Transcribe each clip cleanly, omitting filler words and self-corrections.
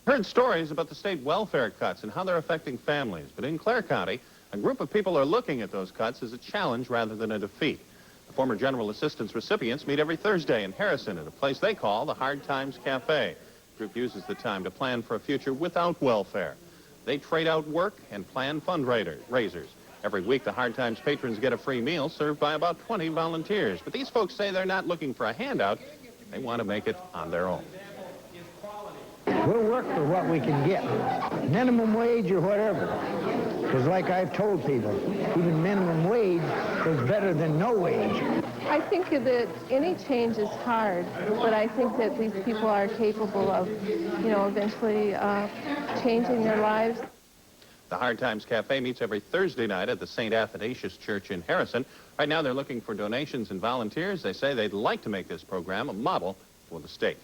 Heard stories about the state welfare cuts and how they're affecting families. But in Clare County, a group of people are looking at those cuts as a challenge rather than a defeat. The former general assistance recipients meet every Thursday in Harrison at a place they call the Hard Times Cafe. The group uses the time to plan for a future without welfare. They trade out work and plan fundraisers. Every week, the Hard Times patrons get a free meal served by about 20 volunteers. But these folks say they're not looking for a handout. They want to make it on their own. We'll work for what we can get, minimum wage or whatever. Because like I've told people, even minimum wage is better than no wage. I think that any change is hard, but I think that these people are capable of, eventually changing their lives. The Hard Times Cafe meets every Thursday night at the St. Athanasius Church in Harrison. Right now, they're looking for donations and volunteers. They say they'd like to make this program a model for the state.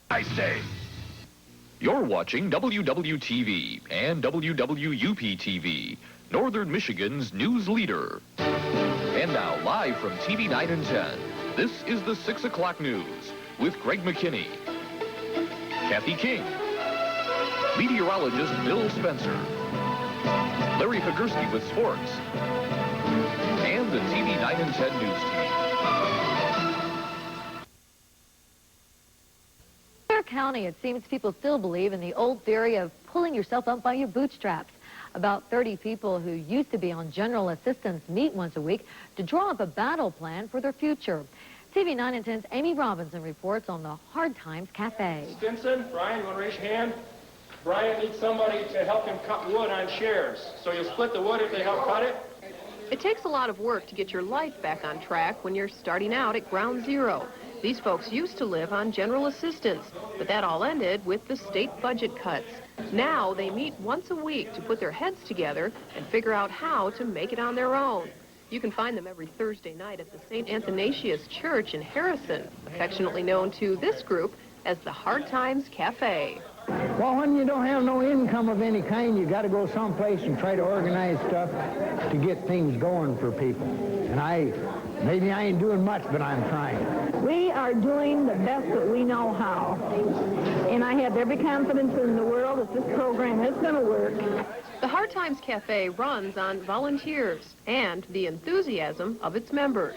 I say. You're watching WWTV and WWUP-TV, Northern Michigan's news leader. And now, live from TV 9 and 10, this is the 6 o'clock news with Greg McKinney, Kathy King, meteorologist Bill Spencer, Larry Figursky with sports, and the TV 9 and 10 news team. County, it seems people still believe in the old theory of pulling yourself up by your bootstraps. About 30 people who used to be on general assistance meet once a week to draw up a battle plan for their future. TV 9 and 10's Amy Robinson reports on the Hard Times Cafe. Stimson, Brian, you want to raise your hand? Brian needs somebody to help him cut wood on shares. So you'll split the wood if they help cut it? It takes a lot of work to get your life back on track when you're starting out at ground zero. These folks used to live on general assistance, but that all ended with the state budget cuts. Now they meet once a week to put their heads together and figure out how to make it on their own. You can find them every Thursday night at the St. Athanasius Church in Harrison, affectionately known to this group as the Hard Times Cafe. Well, when you don't have no income of any kind, you got to go someplace and try to organize stuff to get things going for people. And maybe I ain't doing much, but I'm trying. We are doing the best that we know how. And I have every confidence in the world that this program is going to work. The Hard Times Cafe runs on volunteers and the enthusiasm of its members.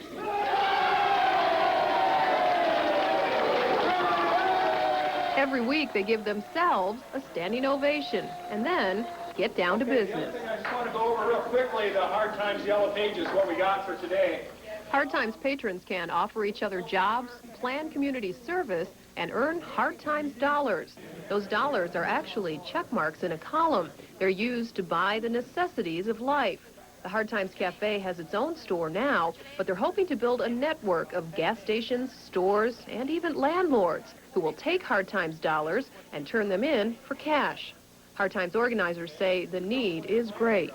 Every week, they give themselves a standing ovation and then get down to business. I just want to go over real quickly the Hard Times Yellow Pages, what we got for today. Hard Times patrons can offer each other jobs, plan community service, and earn Hard Times dollars. Those dollars are actually check marks in a column. They're used to buy the necessities of life. The Hard Times Cafe has its own store now, but they're hoping to build a network of gas stations, stores, and even landlords who will take Hard Times dollars and turn them in for cash. Hard Times organizers say the need is great.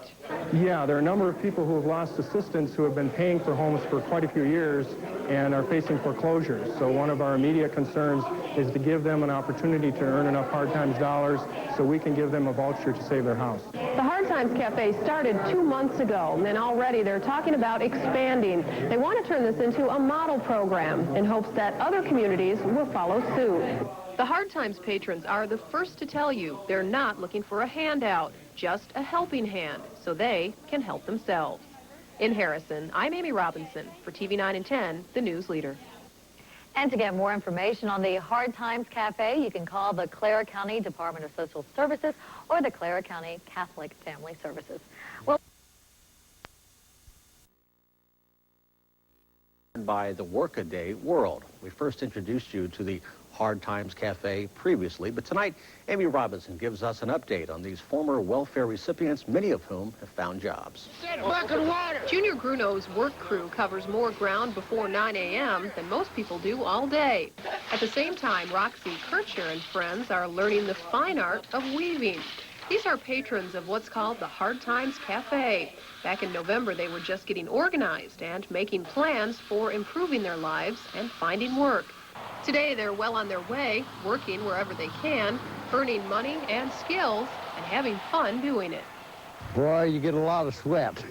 Yeah, there are a number of people who have lost assistance who have been paying for homes for quite a few years and are facing foreclosures. So one of our immediate concerns is to give them an opportunity to earn enough Hard Times dollars so we can give them a voucher to save their house. The Hard Times Cafe started 2 months ago, and already they're talking about expanding. They want to turn this into a model program in hopes that other communities will follow suit. The Hard Times patrons are the first to tell you they're not looking for a handout, just a helping hand, so they can help themselves. In Harrison, I'm Amy Robinson for TV 9 and 10, the news leader. And to get more information on the Hard Times Cafe, you can call the Clare County Department of Social Services or the Clare County Catholic Family Services. Well, by the Workaday World. We first introduced you to the Hard Times Cafe previously, but tonight Amy Robinson gives us an update on these former welfare recipients, many of whom have found jobs. Junior Gruno's work crew covers more ground before 9 a.m. than most people do all day. At the same time, Roxy Kircher and friends are learning the fine art of weaving. These are patrons of what's called the Hard Times Cafe. Back in November, they were just getting organized and making plans for improving their lives and finding work. Today, they're well on their way, working wherever they can, earning money and skills, and having fun doing it. Boy, you get a lot of sweat.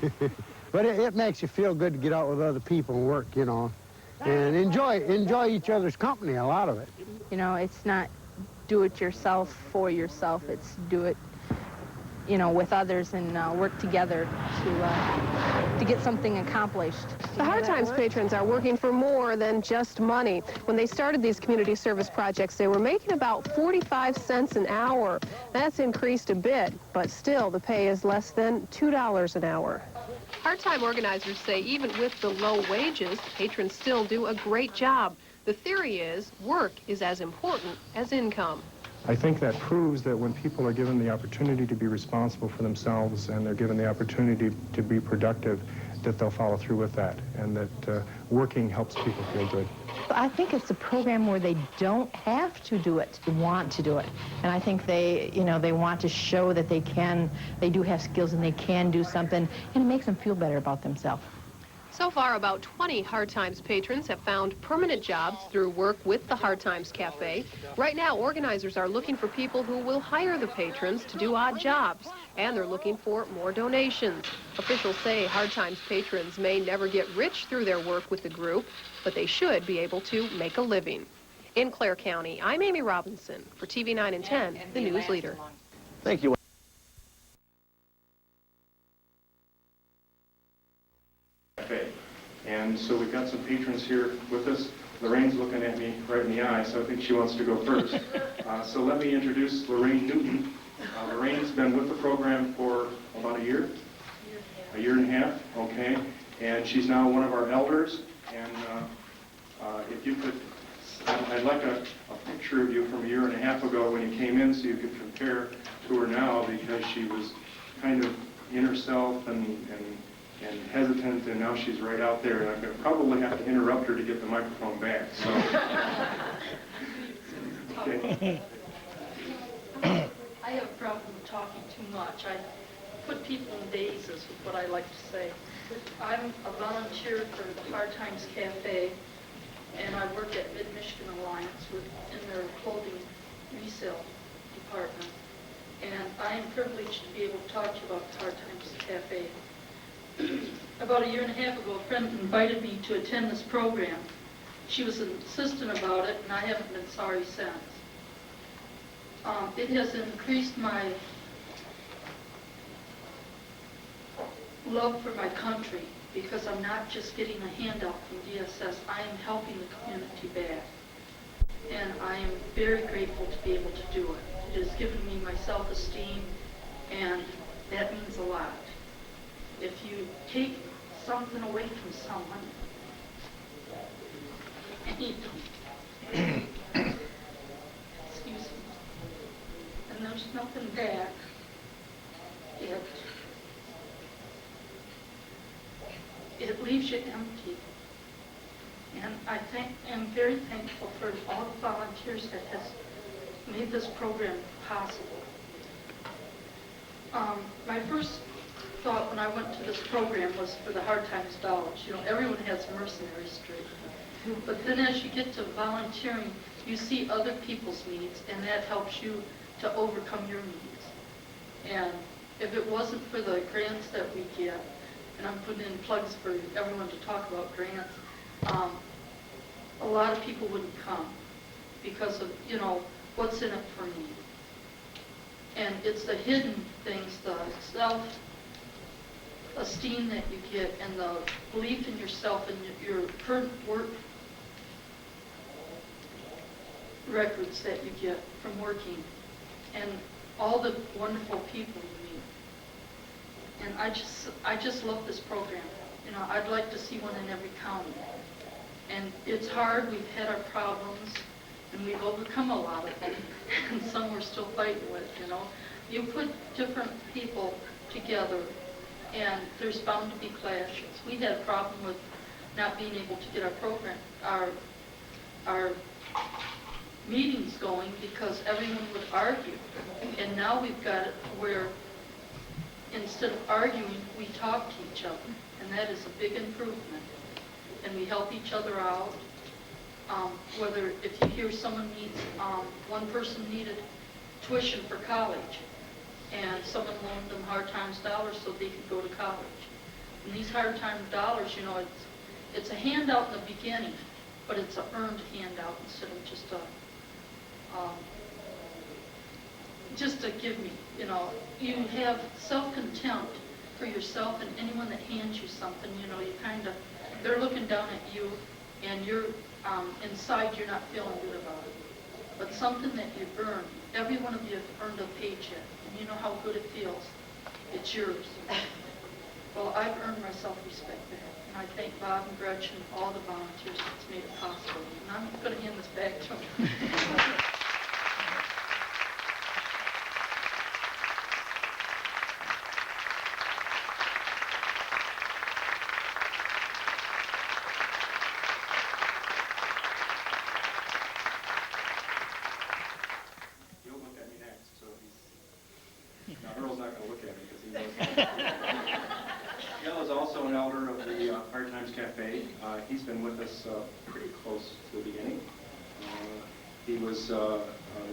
But it makes you feel good to get out with other people and work, you know, and enjoy each other's company, a lot of it. You know, it's not do it yourself for yourself. It's do it, you know, with others and work together to get something accomplished. The Hard Times patrons are working for more than just money. When they started these community service projects, they were making about 45 cents an hour. That's increased a bit, but still the pay is less than $2 an hour. Hard Time organizers say even with the low wages, patrons still do a great job. The theory is work is as important as income. I think that proves that when people are given the opportunity to be responsible for themselves and they're given the opportunity to be productive, that they'll follow through with that, and that working helps people feel good. I think it's a program where they don't have to do it, they want to do it. And I think they, you know, they want to show that they do have skills and they can do something, and it makes them feel better about themselves. So far, about 20 Hard Times patrons have found permanent jobs through work with the Hard Times Cafe. Right now, organizers are looking for people who will hire the patrons to do odd jobs, and they're looking for more donations. Officials say Hard Times patrons may never get rich through their work with the group, but they should be able to make a living. In Clare County, I'm Amy Robinson for TV 9 and 10, the news leader. Thank you. And so we've got some patrons here with us. Lorraine's looking at me right in the eye, so I think she wants to go first. So let me introduce Lorraine Newton. Lorraine's been with the program for about a year? A year and a half, okay. And she's now one of our elders. And if you could, I'd like a picture of you from a year and a half ago when you came in so you could compare to her now, because she was kind of in herself and hesitant, and now she's right out there, and I'm going to probably have to interrupt her to get the microphone back. So. Okay. I have a problem talking too much. I put people in dazes with what I like to say. I'm a volunteer for the Hard Times Cafe, and I work at Mid-Michigan Alliance in their clothing resale department. And I am privileged to be able to talk to you about the Hard Times Cafe. About a year and a half ago, a friend invited me to attend this program. She was insistent about it, and I haven't been sorry since. It has increased my love for my country, because I'm not just getting a handout from DSS, I am helping the community back. And I am very grateful to be able to do it. It has given me my self-esteem, and that means a lot. If you take something away from someone, and you don't, excuse me, and there's nothing back, it leaves you empty. And I'm very thankful for all the volunteers that has made this program possible. My first thought when I went to this program was for the Hard Times dollars. You know, everyone has a mercenary streak. But then as you get to volunteering, you see other people's needs, and that helps you to overcome your needs. And if it wasn't for the grants that we get, and I'm putting in plugs for everyone to talk about grants, a lot of people wouldn't come because of, you know, what's in it for me. And it's the hidden things, the self-esteem that you get, and the belief in yourself and your current work records that you get from working, and all the wonderful people you meet. And I just love this program. You know, I'd like to see one in every county. And it's hard, we've had our problems, and we've overcome a lot of them, and some we're still fighting with, you know. You put different people together, and there's bound to be clashes. We had a problem with not being able to get our program, our meetings going, because everyone would argue. And now we've got it where instead of arguing, we talk to each other, and that is a big improvement. And we help each other out. Whether if you hear someone needs, one person needed tuition for college, and someone loaned them Hard Times dollars so they could go to college. And these Hard Times dollars, you know, it's a handout in the beginning, but it's an earned handout instead of just just to give me, you know, you have self-contempt for yourself and anyone that hands you something, you know, you kind of, they're looking down at you and you're, inside you're not feeling good about it. But something that you've earned, every one of you have earned a paycheck, and you know how good it feels. It's yours. Well, I've earned my self-respect back, and I thank Bob and Gretchen and all the volunteers that's made it possible. And I'm going to hand this back to them. You'll look at me next, so he's... Now, Earl's not going to look at me because he knows. Gail is also an elder of the Hard Times Cafe. He's been with us pretty close to the beginning. He was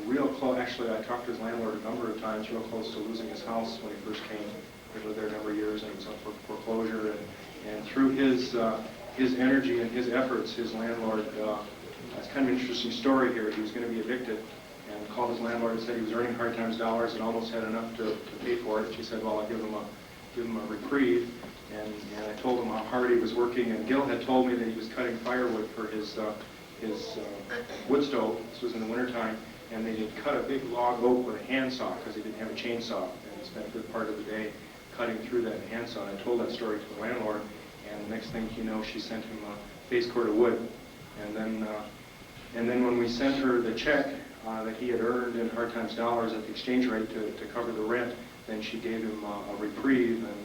real close. Actually, I talked to his landlord a number of times, real close to losing his house when he first came. He lived there a number of years, and he was up for foreclosure. And through his energy and his efforts, his landlord, it's kind of an interesting story here. He was going to be evicted, and called his landlord and said he was earning Hard Times dollars and almost had enough to pay for it. She said, well, I'll give him a reprieve. And I told him how hard he was working, and Gil had told me that he was cutting firewood for his wood stove. This was in the wintertime, and they had cut a big log oak with a handsaw because he didn't have a chainsaw, and he spent a good part of the day cutting through that handsaw. And I told that story to the landlord, and the next thing you know, she sent him a face cord of wood. And then when we sent her the check that he had earned in Hard Times dollars at the exchange rate to cover the rent, then she gave him a reprieve and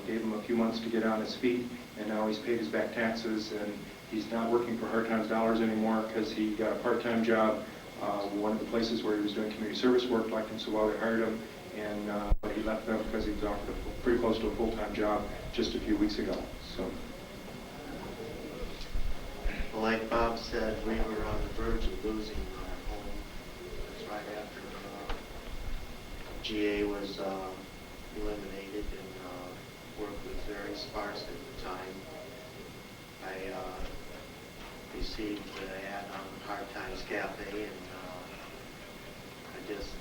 gave him a few months to get on his feet, and now he's paid his back taxes, and he's not working for Hard Times dollars anymore because he got a part-time job. One of the places where he was doing community service work liked him so well they hired him, and but he left them because he was offered pretty close to a full-time job just a few weeks ago. So, well, like Bob said, we were on the verge of losing our home. It was right after GA was eliminated, and work was very sparse at the time. I received the ad on Hard Times Cafe, and I just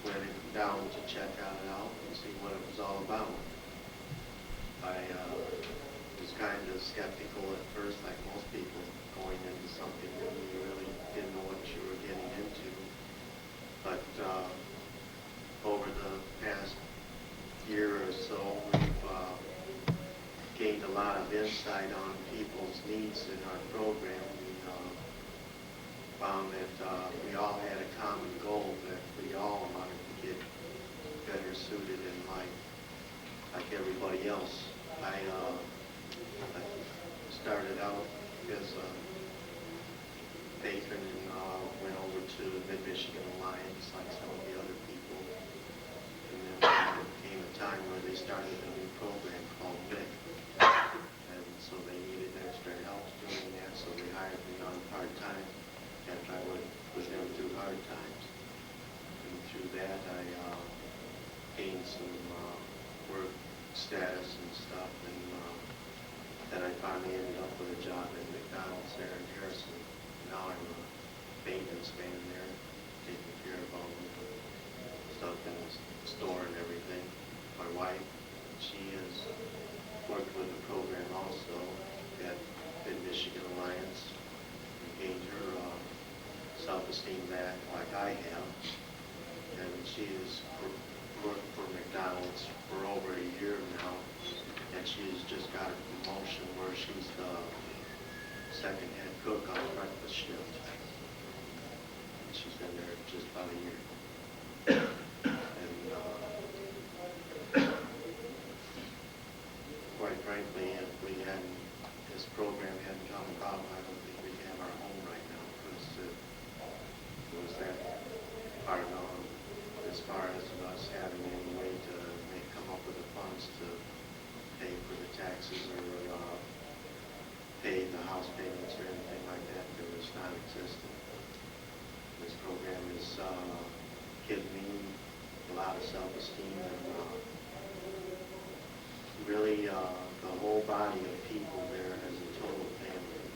went down to check it out and see what it was all about. I was kind of skeptical at first, like most people, going into something that you really didn't know what you were getting into. But over the past year or so, we've gained a lot of insight on people's needs in our program. We found that we all had a common goal, that we all wanted to get better suited in life, like everybody else. I started out as a patron and went over to the Mid-Michigan Alliance like some of the other people. And then there came a time where they started a new program called MIC. And so they needed extra help doing that, so they hired me on part-time after I went with them through hard times. And through that, I gained some work status and stuff, and then I finally ended up with a job at McDonald's there in Harrison. Now I'm a maintenance man there, taking care of all the stuff in the store and everything. My wife, she has worked with the program also at Mid-Michigan Alliance and gained her self-esteem back like I have. And she has worked for McDonald's for over a year now, and she has just got a promotion where she's the second head cook on the breakfast shift. And she's been there just about a year. And quite frankly, if this program hadn't come about, I don't think we'd have our home right now, because it was that part of, as far as us having any way to come up with the funds to pay for the taxes or pay the house payments or anything like that, there was non-existent. This program has given me a lot of self-esteem, and really the whole body of people there as a total family.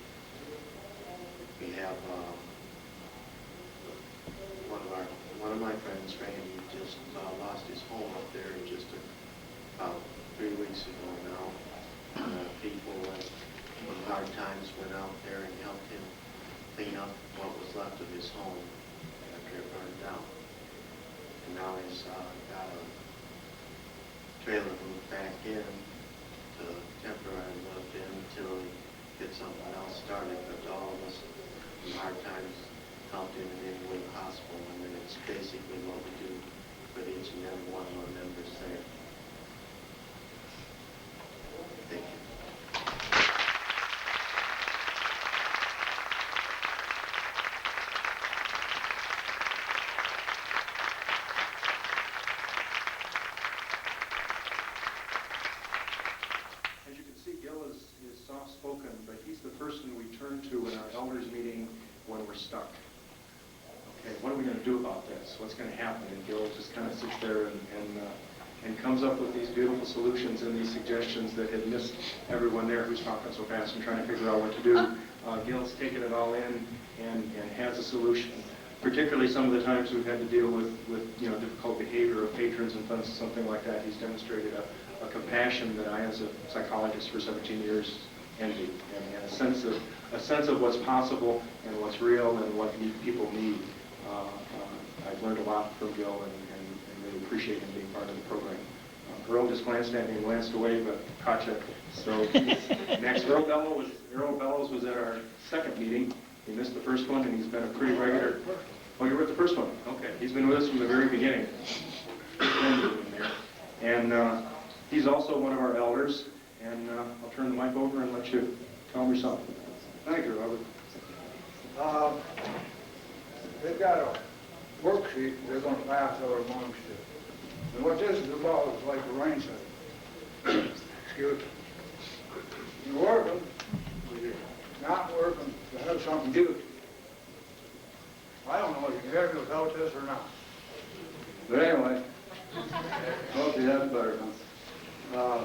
We have one of my friends, Randy, about 3 weeks ago now. People from Hard Times went out there and helped him clean up what was left of his home after it burned down. And now he's got a trailer moved back in to temporarily moved in until he gets something else started. But all of us from Hard Times helped him in with the hospital, and then it's basically what we do with each and every one of our members there. Thank you. As you can see, Gil is soft-spoken, but he's the person we turn to in our elders meeting when we're stuck. Okay, what are we going to do about this? What's going to happen? And Gil just kind of sits there and comes up with these beautiful solutions and these suggestions that had missed everyone there who's talking so fast and trying to figure out what to do. Gil's taken it all in and has a solution. Particularly some of the times we've had to deal with difficult behavior of patrons and something like that. He's demonstrated a compassion that I, as a psychologist for 17 years, envy, and a sense of what's possible and what's real and what people need. I've learned a lot from Gil and really appreciate him being part of the program. Earl just glanced at me and glanced away, but caught you. So next, Earl Bellows was at our second meeting. He missed the first one, and he's been a pretty regular. Oh, you were at the first one? Okay. He's been with us from the very beginning. And he's also one of our elders. And I'll turn the mic over and let you tell him yourself. Thank you, Robert. They've got a worksheet they're going to pass out amongst you. And what this is about is like the rain said. Excuse me. You're working, you're not working, to have something due to you. I don't know if you can hear me without this or not. But anyway, okay, that's better, huh?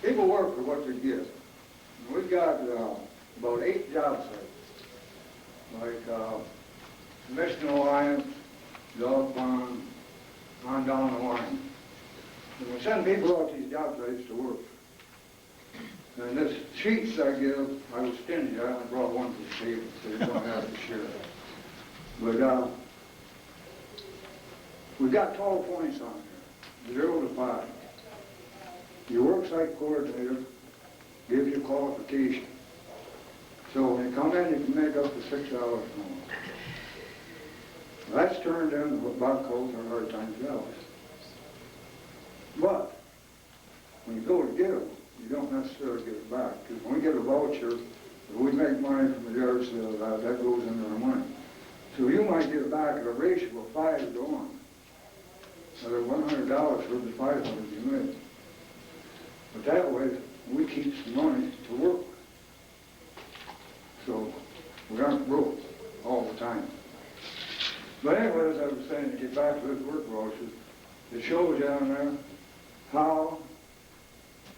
People work for what they get. And we've got about 8 job sites, like Mission Alliance, Dog Pond, on down the line. And we send people out to these job sites to work. And this sheets I give, I was stingy. I only brought one to the table, so you don't have to share. But we've got 12 points on there, 0 to 5. Your work site coordinator gives you qualification. So when you come in, you can make up to 6 hours more. That's turned into what Bob calls our hard times hours. But when you go to give, you don't necessarily get it back. Because when we get a voucher, if we make money from the yard sale, that goes into our money. So you might get it back at a ratio of 5 to 1. So they're $100 for the 500 you made. But that way, we keep some money to work with. So we aren't broke all the time. But anyway, as I was saying, to get back to this work voucher, it shows down there how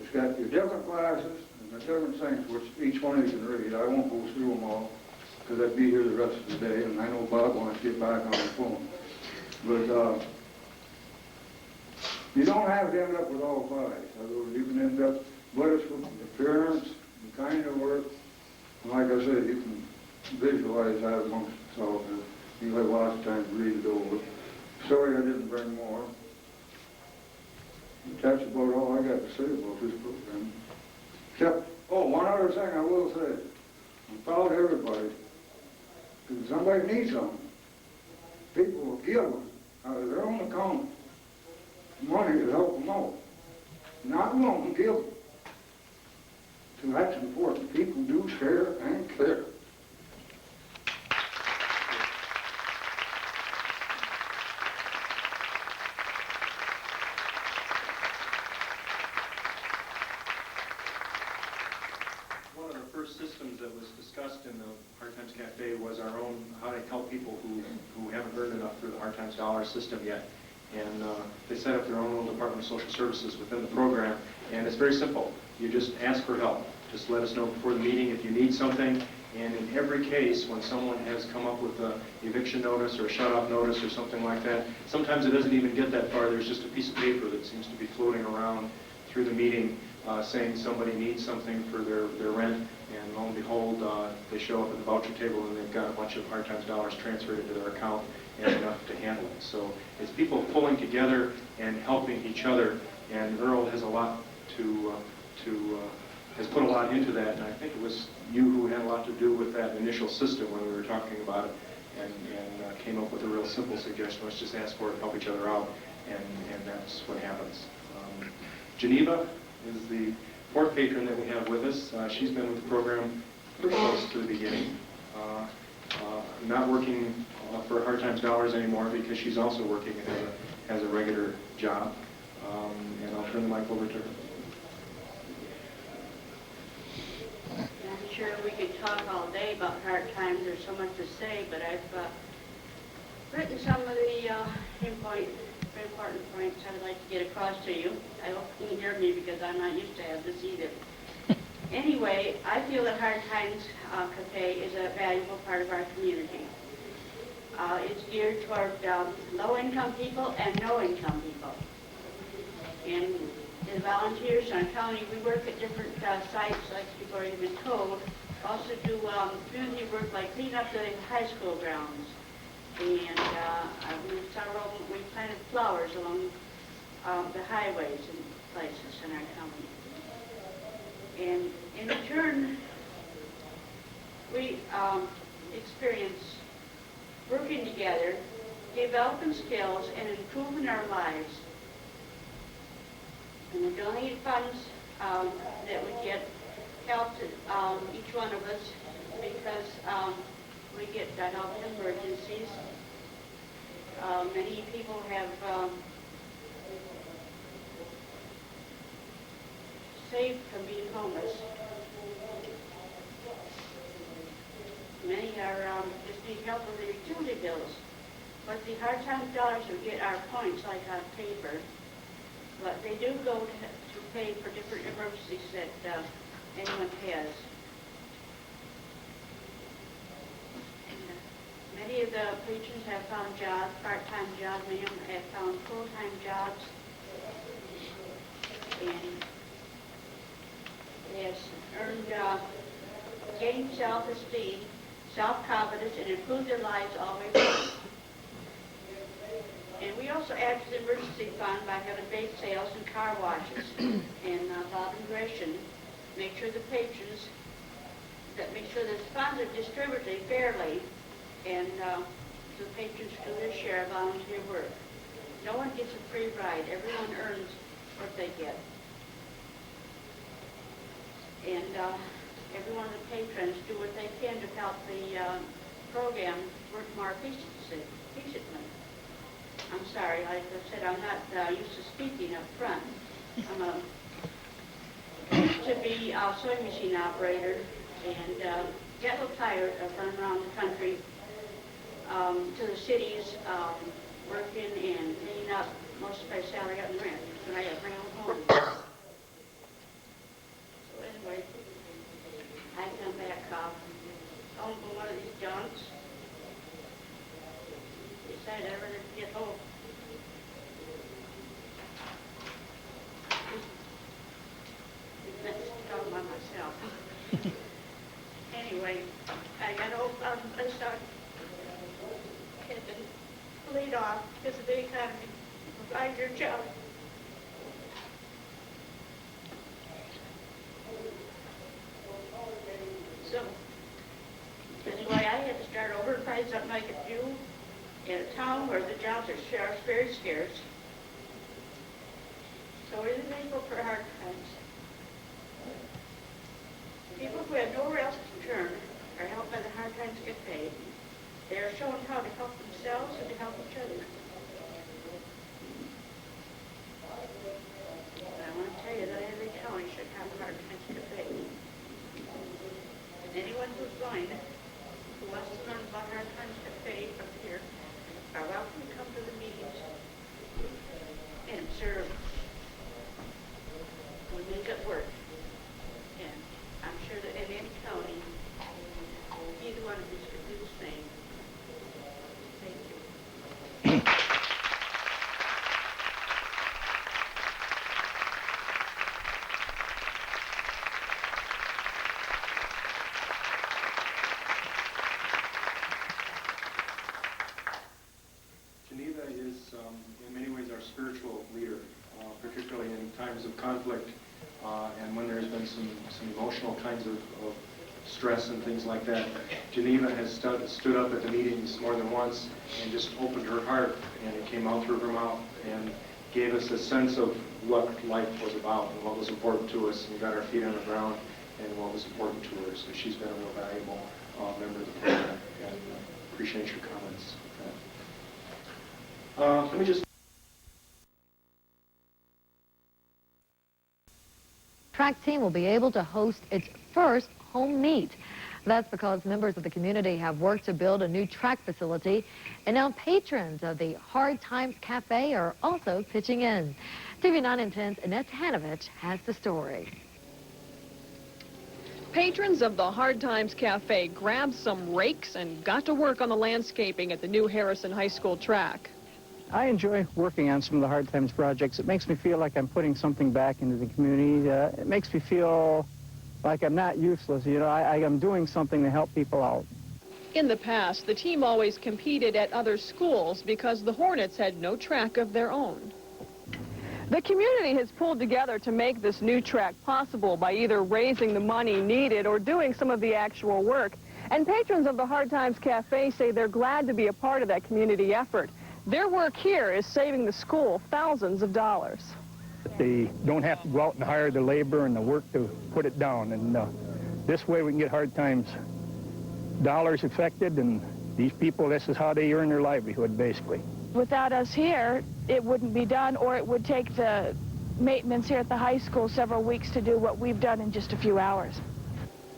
it's got your different classes and the different things, which each one of you can read. I won't go through them all, because I'd be here the rest of the day, and I know Bob wants to get back on the phone. But you don't have to end up with all 5. Otherwise, you can end up with us with appearance, the kind of work. And like I said, you can visualize that amongst yourself. You'll have lots of time to read it over. Sorry I didn't bring more. That's about all I got to say about this program. Except, one other thing I will say. I'm proud of everybody. If somebody needs something, people will give them out of their own account money to help them out. Not alone, give them. So that's important. People do share and care. One of the first systems that was discussed in the Hard Times Cafe was our own, how to help people who haven't earned enough through the Hard Times Dollar system yet. And they set up their own little Department of Social Services within the program. And it's very simple. You just ask for help. Just let us know before the meeting if you need something, And in every case, when someone has come up with an eviction notice or a shut-off notice or something like that, sometimes it doesn't even get that far. There's just a piece of paper that seems to be floating around through the meeting saying somebody needs something for their rent, and lo and behold, they show up at the voucher table and they've got a bunch of Hard Times dollars transferred into their account and enough to handle it. So it's people pulling together and helping each other, and Earl has a lot has put a lot into that, and I think it was you who had a lot to do with that initial system when we were talking about it, and came up with a real simple suggestion. Let's just ask for it, help each other out, and that's what happens. Geneva is the fourth patron that we have with us. She's been with the program pretty close to the beginning. Not working for Hard Times dollars anymore because she's also working as a regular job. And I'll turn the mic over to her. I'm sure we could talk all day about Hard Times. There's so much to say, but I've written some of the very important points I would like to get across to you. I hope you can hear me because I'm not used to have this either. Anyway, I feel that Hard Times Cafe is a valuable part of our community. It's geared toward low-income people and no-income people. And as volunteers in our county, we work at different sites, like you've already been told. Also do community work like clean up the high school grounds. And we planted flowers along the highways and places in our county. And in return, we experience working together, developing skills, and improving our lives. And the donated funds that we get help each one of us because we get help in emergencies. Many people have saved from being homeless. Many are just need help with their utility bills. But the Hard Times dollars we get are points like on paper. But they do go to pay for different emergencies that anyone has. Many of the patrons have found jobs, part-time jobs. Many of them have found full-time jobs. And they have earned, gained self-esteem, self-confidence, and improved their lives all the way through. And we also add to the emergency fund by having bake sales and car washes. And Bob and Gresham make sure the patrons, make sure the funds are distributed fairly, and the patrons do their share of volunteer work. No one gets a free ride. Everyone earns what they get. And every one of the patrons do what they can to help the program work more efficiently. I'm sorry, like I said, I'm not used to speaking up front. I used to be a sewing machine operator and got a little tired of running around the country to the cities, working and cleaning up most of my salary out in rent. And I got my own home. So anyway, I come back home from one of these junks. Decided I'd rather get home. Let's talk about myself. Anyway, I got home, I started getting laid off because of the economy. Find your job. So, anyway, I had to start over and find something I could do in a town where the jobs are very scarce. So we're thankful for Hard Times. People who have nowhere else to turn are helped by the Hard Times Cafe. They are shown how to help themselves and to help each other. And I want to tell you that every county should have a Hard Times Cafe. And anyone who's blind, who wants to learn about Hard Times Cafe from here, are welcome to come to the meetings and serve. We make it work. And I'm sure that in any county, spiritual leader, particularly in times of conflict and when there's been some emotional kinds of stress and things like that. Geneva has stood up at the meetings more than once and just opened her heart, and it came out through her mouth and gave us a sense of what life was about and what was important to us, and we got our feet on the ground and what was important to her. So she's been a real valuable member of the program, and appreciate your comments. Let me just... Track team will be able to host its first home meet. That's because members of the community have worked to build a new track facility, and now patrons of the Hard Times Cafe are also pitching in. TV 9 and 10's Annette Hanovich has the story. Patrons of the Hard Times Cafe grabbed some rakes and got to work on the landscaping at the new Harrison High School track. I enjoy working on some of the Hard Times projects. It makes me feel like I'm putting something back into the community. It makes me feel like I'm not useless. You know, I'm doing something to help people out. In the past, the team always competed at other schools because the Hornets had no track of their own. The community has pulled together to make this new track possible by either raising the money needed or doing some of the actual work. And patrons of the Hard Times Cafe say they're glad to be a part of that community effort. Their work here is saving the school thousands of dollars. They don't have to go out and hire the labor and the work to put it down. And this way we can get Hard Times dollars affected, and these people, this is how they earn their livelihood, basically. Without us here, it wouldn't be done, or it would take the maintenance here at the high school several weeks to do what we've done in just a few hours.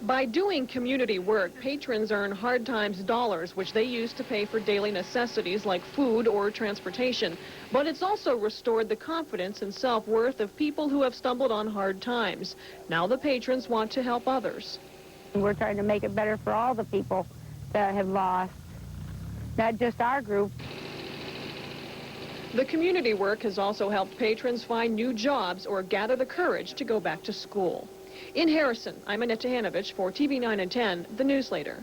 By doing community work, patrons earn Hard Times dollars, which they use to pay for daily necessities like food or transportation. But it's also restored the confidence and self-worth of people who have stumbled on hard times. Now the patrons want to help others. We're trying to make it better for all the people that have lost, not just our group. The community work has also helped patrons find new jobs or gather the courage to go back to school. In Harrison, I'm Annette Hanovich for TV 9 and 10, the Newslater.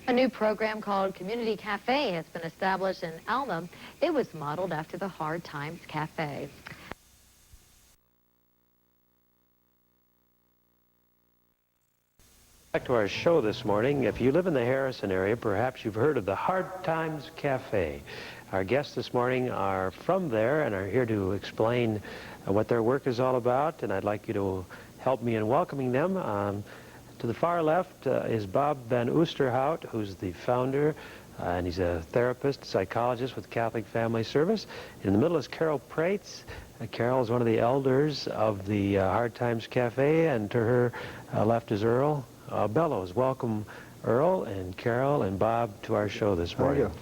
A new program called Community Cafe has been established in Alma. It was modeled after the Hard Times Cafe. Back to our show this morning. If you live in the Harrison area, perhaps you've heard of the Hard Times Cafe. Our guests this morning are from there and are here to explain what their work is all about, and I'd like you to help me in welcoming them. To the far left is Bob Van Oosterhout, who's the founder, and he's a therapist, psychologist with Catholic Family Service. In the middle is Carol Prates. Carol is one of the elders of the Hard Times Cafe, and to her left is Earl Bellows. Welcome, Earl and Carol and Bob, to our show this morning. Thank you.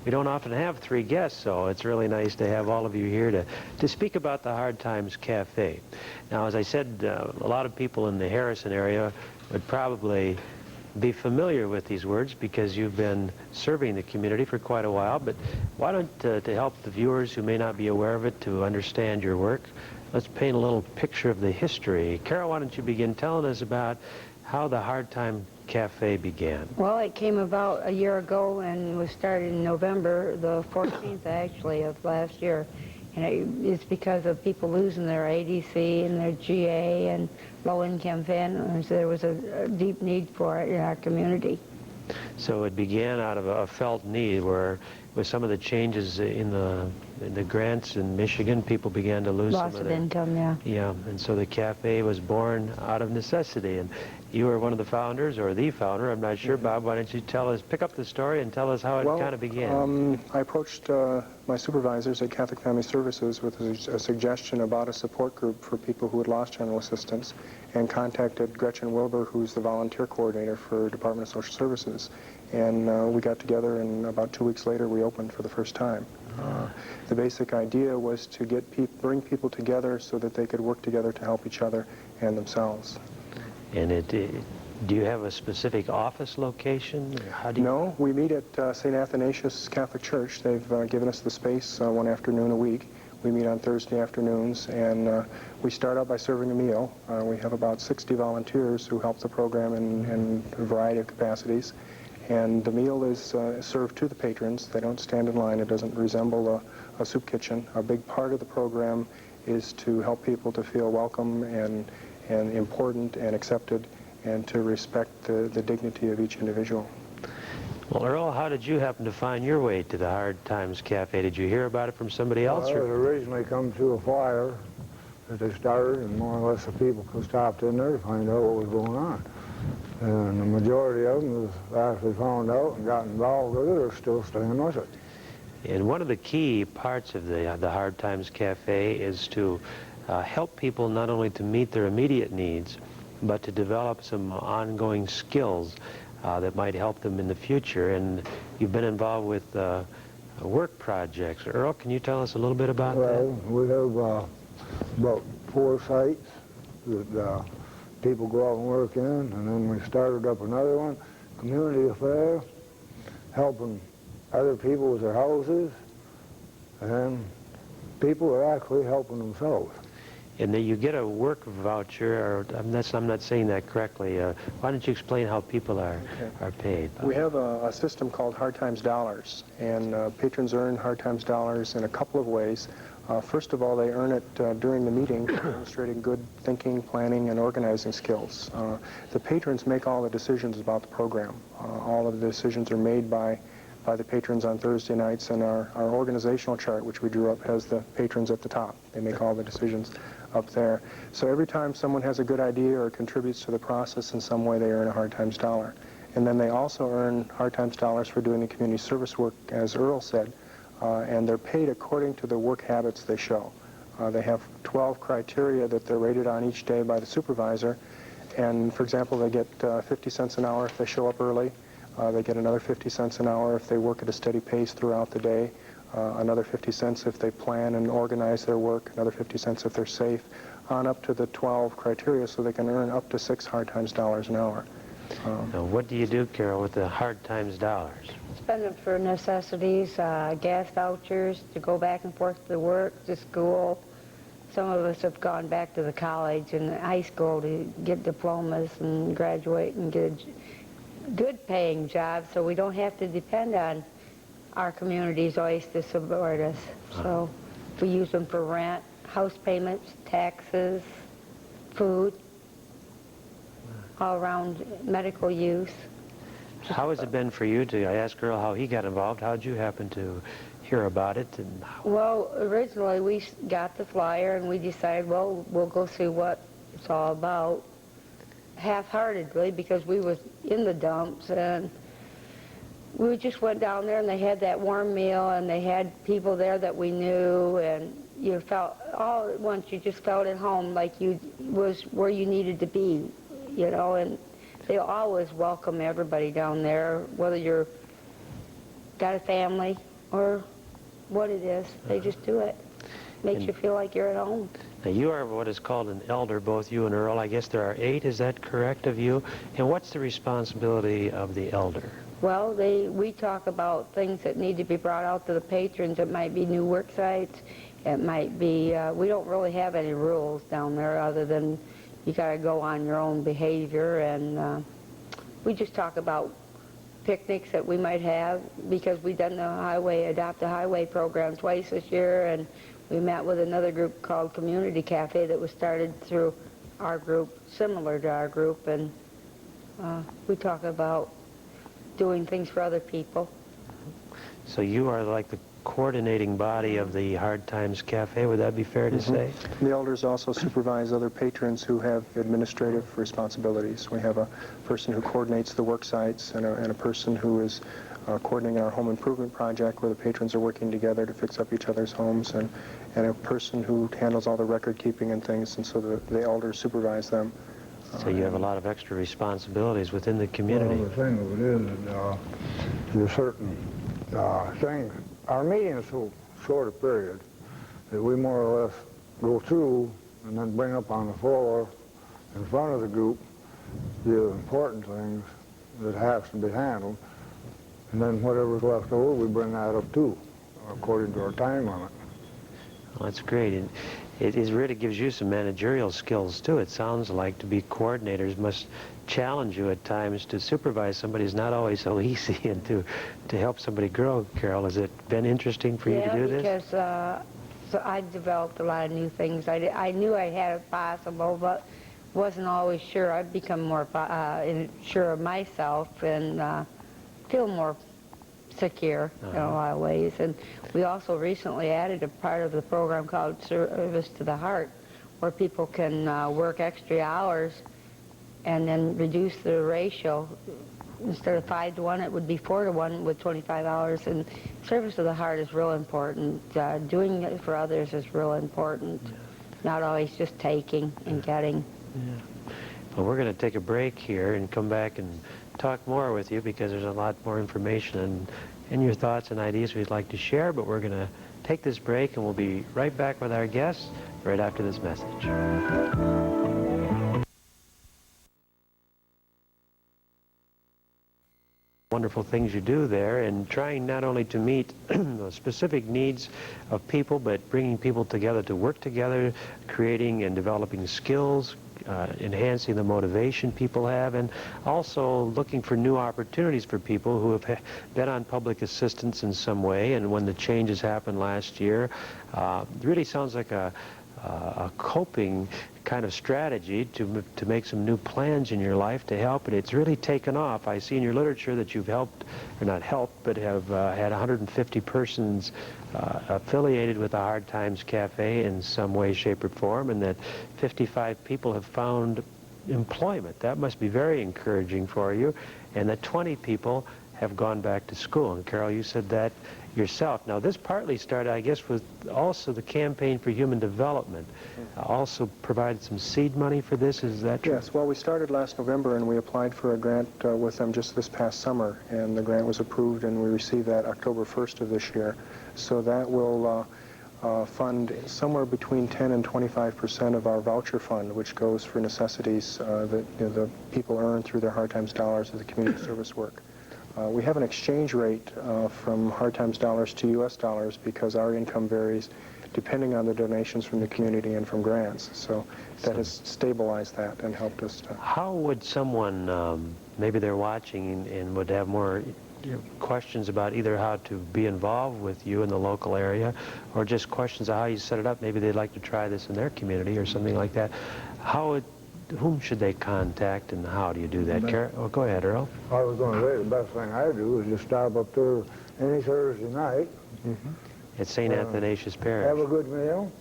We don't often have three guests, so it's really nice to have all of you here to speak about the Hard Times Cafe. Now, as I said, a lot of people in the Harrison area would probably be familiar with these words because you've been serving the community for quite a while, but why don't, to help the viewers who may not be aware of it to understand your work, let's paint a little picture of the history. Carol, why don't you begin telling us about how the Hard Time Cafe began? Well, it came about a year ago and was started in November, the 14th actually, of last year. And it's because of people losing their ADC and their GA and low-income families. There was a deep need for it in our community. So it began out of a felt need where with some of the changes in the grants in Michigan, people began to lose Loss some of their income, yeah. Yeah, and so the cafe was born out of necessity. And you were one of the founders, or the founder, I'm not sure. Bob, why don't you tell us, pick up the story and tell us how it kind of began. I approached my supervisors at Catholic Family Services with a suggestion about a support group for people who had lost general assistance, and contacted Gretchen Wilbur, who's the volunteer coordinator for Department of Social Services. And we got together, and about 2 weeks later we opened for the first time. The basic idea was to bring people together so that they could work together to help each other and themselves. And do you have a specific office location? Or how do you... No, we meet at St. Athanasius Catholic Church. They've given us the space one afternoon a week. We meet on Thursday afternoons, and we start out by serving a meal. We have about 60 volunteers who help the program in a variety of capacities. And the meal is served to the patrons. They don't stand in line. It doesn't resemble a soup kitchen. A big part of the program is to help people to feel welcome and important and accepted, and to respect the dignity of each individual. Well, Earl, how did you happen to find your way to the Hard Times Cafe? Did you hear about it from somebody else? Well, it originally come through a flyer that they started, and more or less the people stopped in there to find out what was going on. And the majority of them have actually found out and got involved with it, or still staying with it. And one of the key parts of the Hard Times Cafe is to help people not only to meet their immediate needs, but to develop some ongoing skills that might help them in the future. And you've been involved with work projects. Earl, can you tell us a little bit about that? Well, we have about 4 sites that people go out and work in, and then we started up another one, community affair, helping other people with their houses, and people are actually helping themselves. And then you get a work voucher, or I'm not saying that correctly. Why don't you explain how people are paid? We have a system called Hard Times Dollars, and patrons earn Hard Times Dollars in a couple of ways. First of all, they earn it during the meeting, demonstrating good thinking, planning, and organizing skills. The patrons make all the decisions about the program. All of the decisions are made by the patrons on Thursday nights, and our organizational chart, which we drew up, has the patrons at the top. They make all the decisions up there. So every time someone has a good idea or contributes to the process in some way, they earn a Hard Times Dollar. And then they also earn Hard Times Dollars for doing the community service work, as Earl said, and they're paid according to the work habits they show. They have 12 criteria that they're rated on each day by the supervisor, and for example, they get 50 cents an hour if they show up early. They get another 50 cents an hour if they work at a steady pace throughout the day, another 50 cents if they plan and organize their work, another 50 cents if they're safe, on up to the 12 criteria, so they can earn up to 6 Hard Times Dollars an hour. Now, what do you do, Carol, with the Hard Times Dollars? Spend them for necessities, gas vouchers to go back and forth to work, to school. Some of us have gone back to the college and high school to get diplomas and graduate and get a good paying job, so we don't have to depend on our communities always to support us. So we use them for rent, house payments, taxes, food, all around medical use. How has it been for you to, I asked Earl how he got involved, how did you happen to hear about it? And Well, originally we got the flyer and we decided, well, we'll go see what it's all about, half-heartedly, because we was in the dumps, and we just went down there and they had that warm meal and they had people there that we knew, and you felt all at once, you just felt at home, like you was where you needed to be, you know. And they always welcome everybody down there, whether you're got a family or what it is. They just do it. Makes you feel like you're at home. Now, you are what is called an elder, both you and Earl. I guess there are 8, is that correct, of you? And what's the responsibility of the elder? Well, we talk about things that need to be brought out to the patrons. It might be new work sites. It might be, we don't really have any rules down there other than you got to go on your own behavior, and we just talk about picnics that we might have, because we've done the Adopt a Highway program twice this year, and we met with another group called Community Cafe that was started through our group, similar to our group, and we talk about doing things for other people. So you are like the coordinating body of the Hard Times Cafe, would that be fair to say? The elders also supervise other patrons who have administrative responsibilities. We have a person who coordinates the work sites, and a person who is coordinating our home improvement project, where the patrons are working together to fix up each other's homes, and a person who handles all the record keeping and things, and so the elders supervise them. So you have a lot of extra responsibilities within the community. Well, the thing of it is that there's certain things. Our meeting is so short a period that we more or less go through and then bring up on the floor in front of the group the important things that has to be handled, and then whatever's left over, we bring that up too, according to our time limit. Well, that's great. And it really gives you some managerial skills too. It sounds like to be coordinators must challenge you at times to supervise somebody is not always so easy, and to help somebody grow. Carol, has it been interesting for you to do this? Yeah, because so I developed a lot of new things. I knew I had it possible, but wasn't always sure. I've become more sure of myself and feel more secure in a lot of ways. And we also recently added a part of the program called Service to the Heart, where people can work extra hours and then reduce the ratio. Instead of 5 to 1, it would be 4 to 1 with 25 hours. And service to the heart is real important. Doing it for others is real important. Not always just taking and getting. Yeah. Well, we're going to take a break here and come back and talk more with you, because there's a lot more information and your thoughts and ideas we'd like to share. But we're going to take this break, and we'll be right back with our guests right after this message. Wonderful things you do there, and trying not only to meet the specific needs of people, but bringing people together to work together, creating and developing skills, enhancing the motivation people have, and also looking for new opportunities for people who have been on public assistance in some way. And when the changes happened last year, it really sounds like a coping kind of strategy to make some new plans in your life to help, and it's really taken off. I see in your literature that you've helped, or not helped, but have had 150 persons affiliated with the Hard Times Cafe in some way, shape, or form, and that 55 people have found employment. That must be very encouraging for you, and that 20 people have gone back to school. And Carol, you said that yourself. Now, this partly started, I guess, with also the Campaign for Human Development. Also provided some seed money for this, is that true? Yes, well, we started last November, and we applied for a grant with them just this past summer, and the grant was approved, and we received that October 1st of this year. So that will fund somewhere between 10 and 25% of our voucher fund, which goes for necessities that the people earn through their Hard Times dollars as a community service work. We have an exchange rate from Hard Times dollars to U.S. dollars because our income varies depending on the donations from the community and from grants. So that has stabilized that and helped us to... How would someone, maybe they're watching and would have more questions about either how to be involved with you in the local area, or just questions of how you set it up, maybe they'd like to try this in their community or something like that, whom should they contact, and how do you do that? Go ahead, Earl. I was going to say the best thing I do is just stop up there any Thursday night. At St. Athanasius Parish. Have a good meal.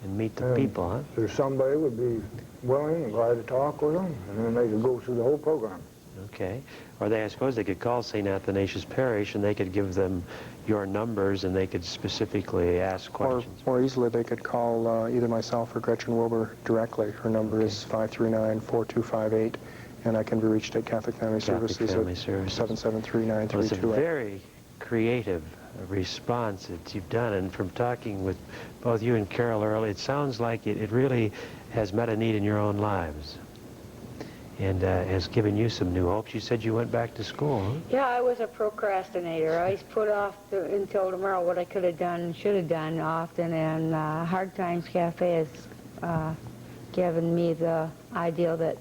And meet the people, huh? There's somebody would be willing and glad to talk with them, and then they could go through the whole program. Okay. Or I suppose they could call St. Athanasius Parish, and they could give them your numbers, and they could specifically ask questions. Or more easily, they could call either myself or Gretchen Wilbur directly. Her number is 539-4258, and I can be reached at Catholic Family Services at 773-9328. Well, it's a very creative response that you've done, and from talking with both you and Carol earlier, it sounds like it really has met a need in your own lives, and has given you some new hopes. You said you went back to school, huh? Yeah, I was a procrastinator. I put off until tomorrow what I could have done and should have done often, and Hard Times Cafe has given me the idea that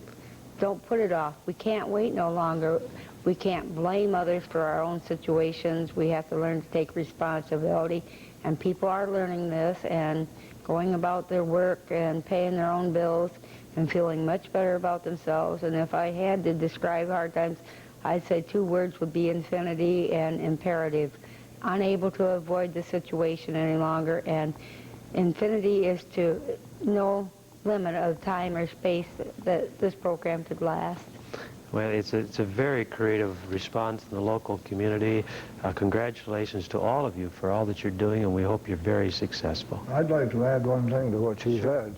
don't put it off. We can't wait no longer. We can't blame others for our own situations. We have to learn to take responsibility, and people are learning this and going about their work and paying their own bills and feeling much better about themselves. And if I had to describe Hard Times, I'd say 2 words would be infinity and imperative. Unable to avoid the situation any longer, and infinity is to no limit of time or space that this program could last. Well, it's a very creative response in the local community. Congratulations to all of you for all that you're doing, and we hope you're very successful. I'd like to add one thing to what she said.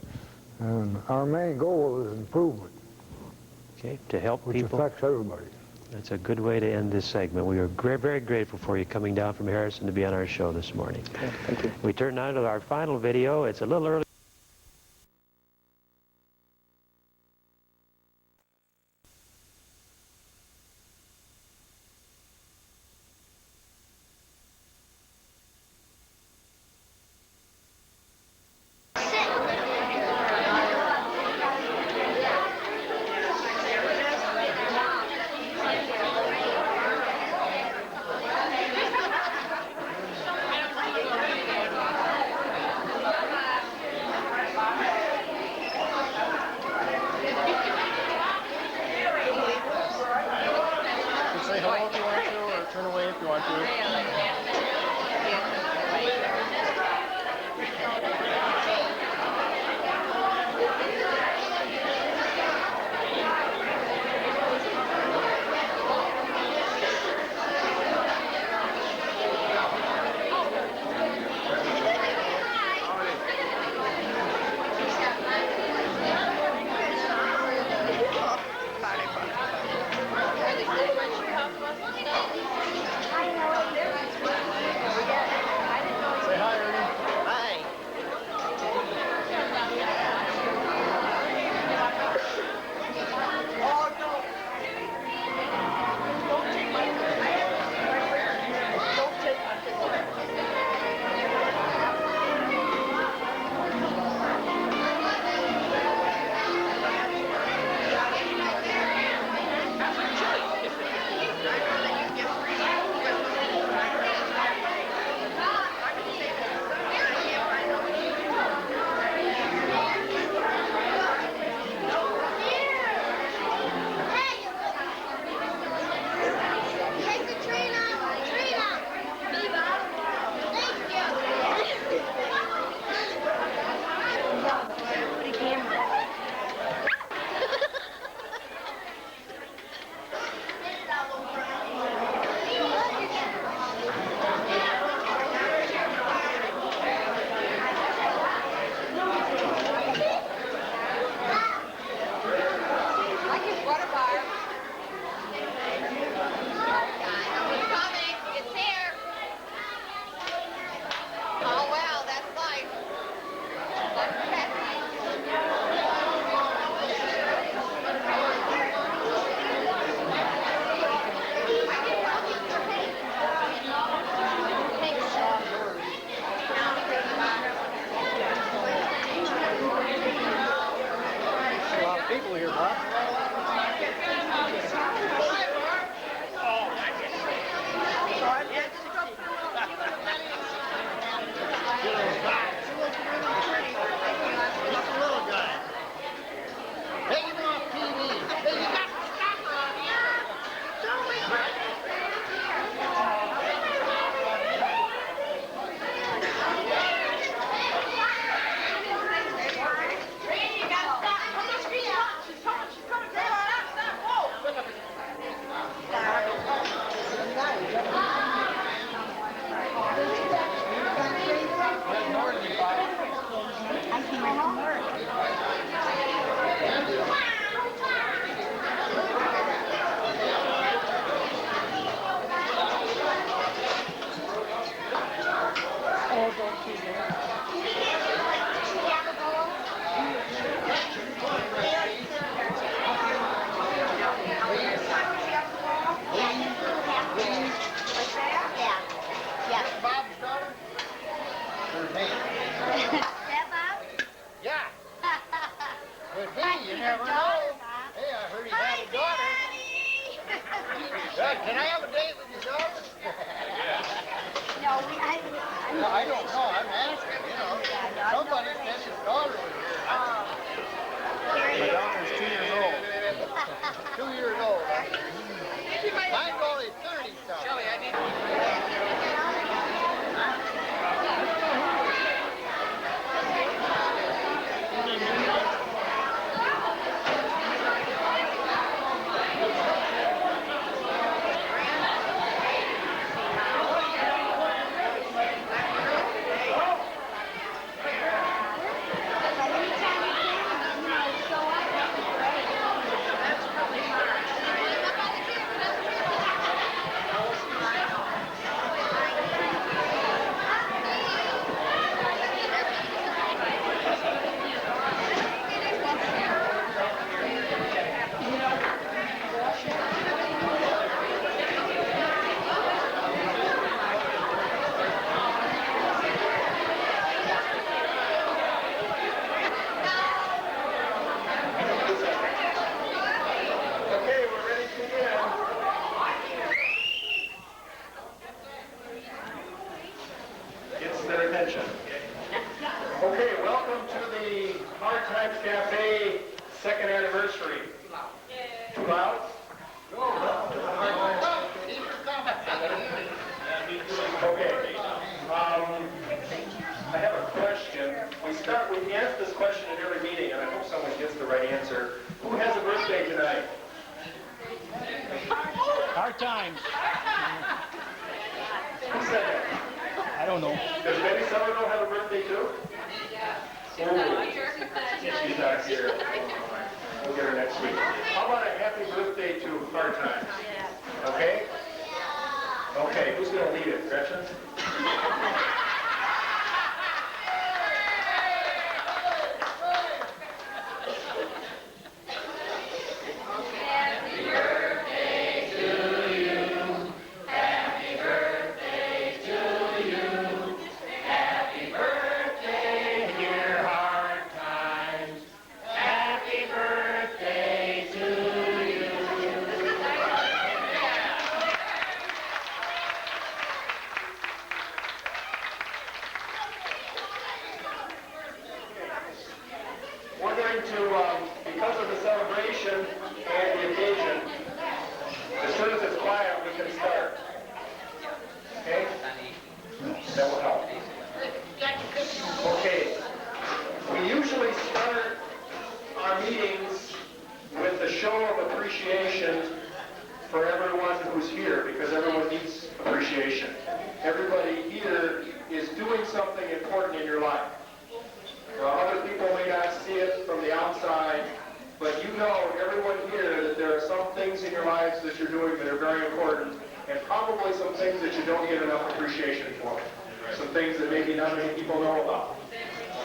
And our main goal is improvement. Okay, to help which people. Which affects everybody. That's a good way to end this segment. We are very grateful for you coming down from Harrison to be on our show this morning. Okay, thank you. We turn now to our final video. It's a little early. Can I have a date with your daughter? No, I don't know. I'm asking, you know. Somebody said his daughter was here. My daughter's 2 years old. 2 years old. Mine's only 30, so. Shelly, I need Okay, welcome to the Hard Times Cafe second anniversary. Too loud? Okay. I have a question. We ask this question at every meeting, and I hope someone gets the right answer. Who has a birthday tonight? Hard times. Who said that? I don't know. Does Betty Somerville have a birthday too? She's not here. We'll get her next week. How about a happy birthday to Hard Times? Okay? Okay, who's going to lead it? Gretchen? We're going to, because of the celebration and the occasion, as soon as it's quiet, we can start. Okay? That will help. Okay. We usually start our meetings with a show of appreciation for everyone who's here, because everyone needs appreciation. Everybody here is doing something important in your life. Other people may not see it from the outside, but you know, everyone here, that there are some things in your lives that you're doing that are very important, and probably some things that you don't get enough appreciation for. Some things that maybe not many people know about.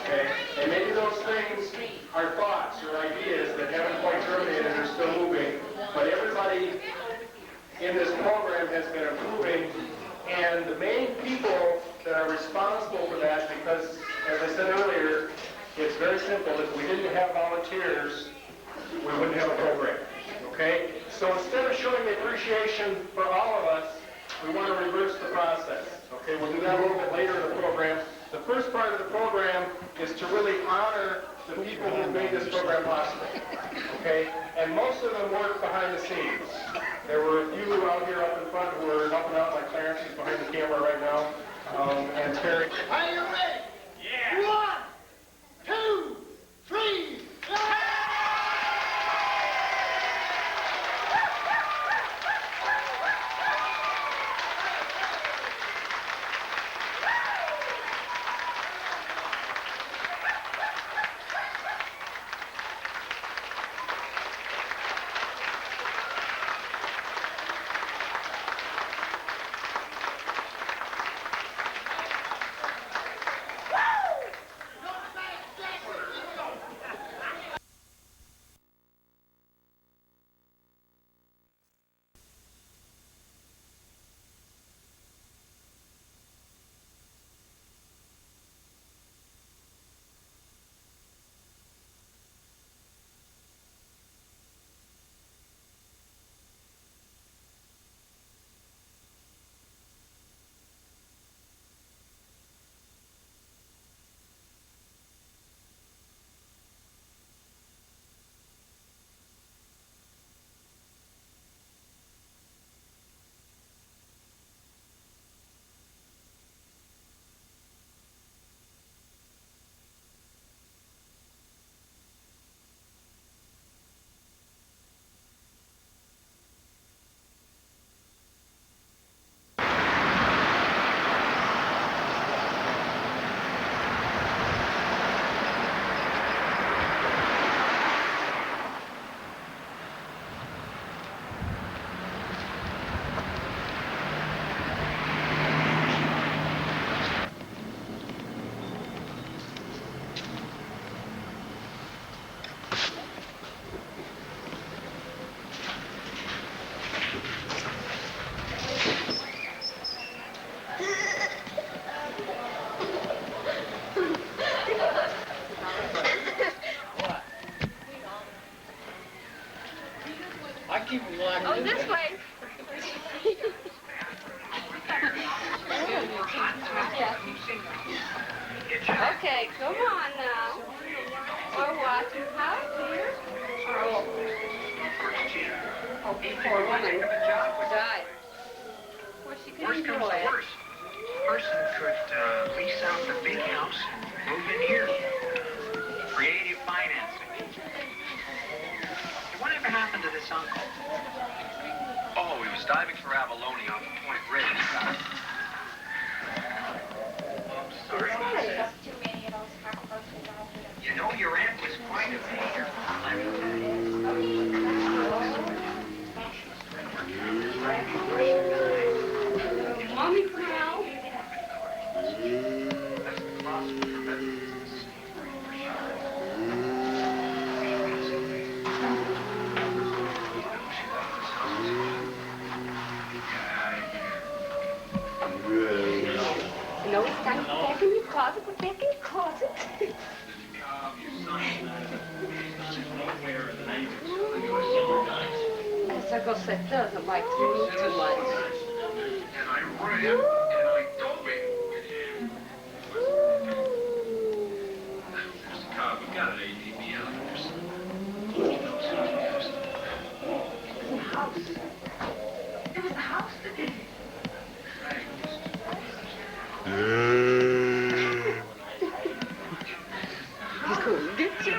Okay? And maybe those things are thoughts or ideas that haven't quite germinated and are still moving, but everybody in this program has been improving, and the main people that are responsible for that, because, as I said earlier, it's very simple. If we didn't have volunteers, we wouldn't have a program. Okay? So instead of showing the appreciation for all of us, we want to reverse the process. Okay? We'll do that a little bit later in the program. The first part of the program is to really honor the people who made this program possible. Okay? And most of them work behind the scenes. There were a few out here up in front who are helping out, like Clarence is behind the camera right now, and Terry. Are you ready? Yeah. 1, 2, 3. Oh, this way. Okay, come on now. We're watching house here. Oh, poor woman died. Well, she could enjoy it. Person could lease out the big house, move in here. Creative financing. Whatever happened to this uncle? Oh, he was diving for abalone off of Point Ridge. Oh, sorry. You know, your aunt was quite a painter. Mommy, come out. No, it's time to go back in your closet. Go back in your closet. As Uncle Seth doesn't like to move too much. And I ran and I dove in. There's the car. We got an ATV out there. It was the house. It was the house that did it. Did you?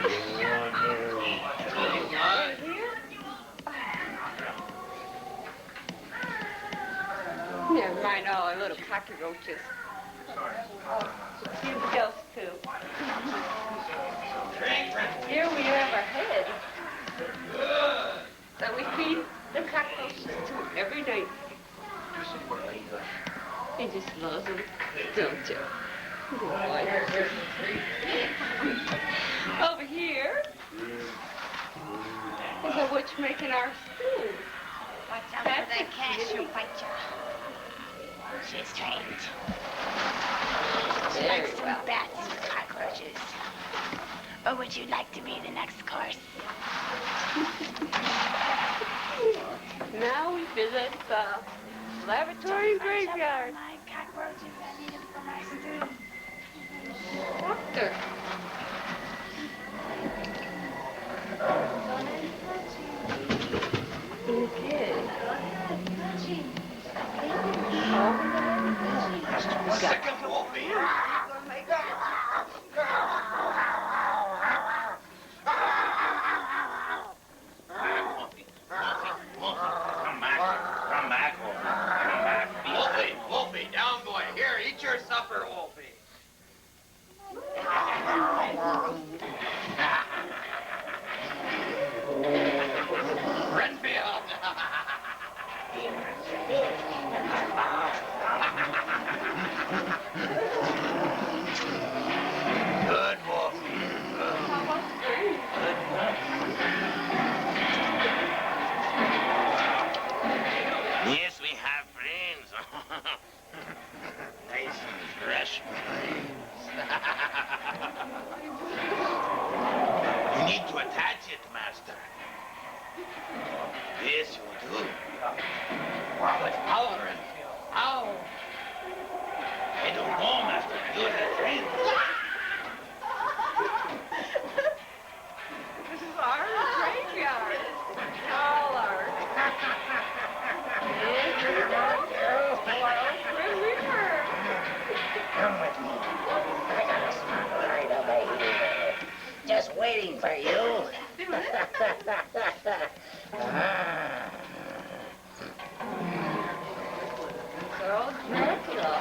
Never mind all our little cockroaches. Excuse the ghost, too. Here we have our head. That we feed the cockroaches to every night. He just loves them, don't you? Over here is a witch making our stew. Watch out for that cat, she'll bite you. She's trained. She likes some bats and cockroaches. Or would you like to be the next course? Now we visit the laboratory and graveyard. My cockroaches, I need them for my stew. Doctor. Okay. Sick of Wolfie. Come back, Wolfie. Wolfie, down boy. Here, eat your supper, Wolfie. Renfield. Good, Wolfie. Yes, we have friends. Nice and fresh friends. You need to attach it, master. Yes, you do. But how, Renfield? How? I don't know, master. You have friends. This is our graveyard. All ours. Yes, we're all river. Come with me. I got a smart ride over here. Just waiting for you. So Dracula.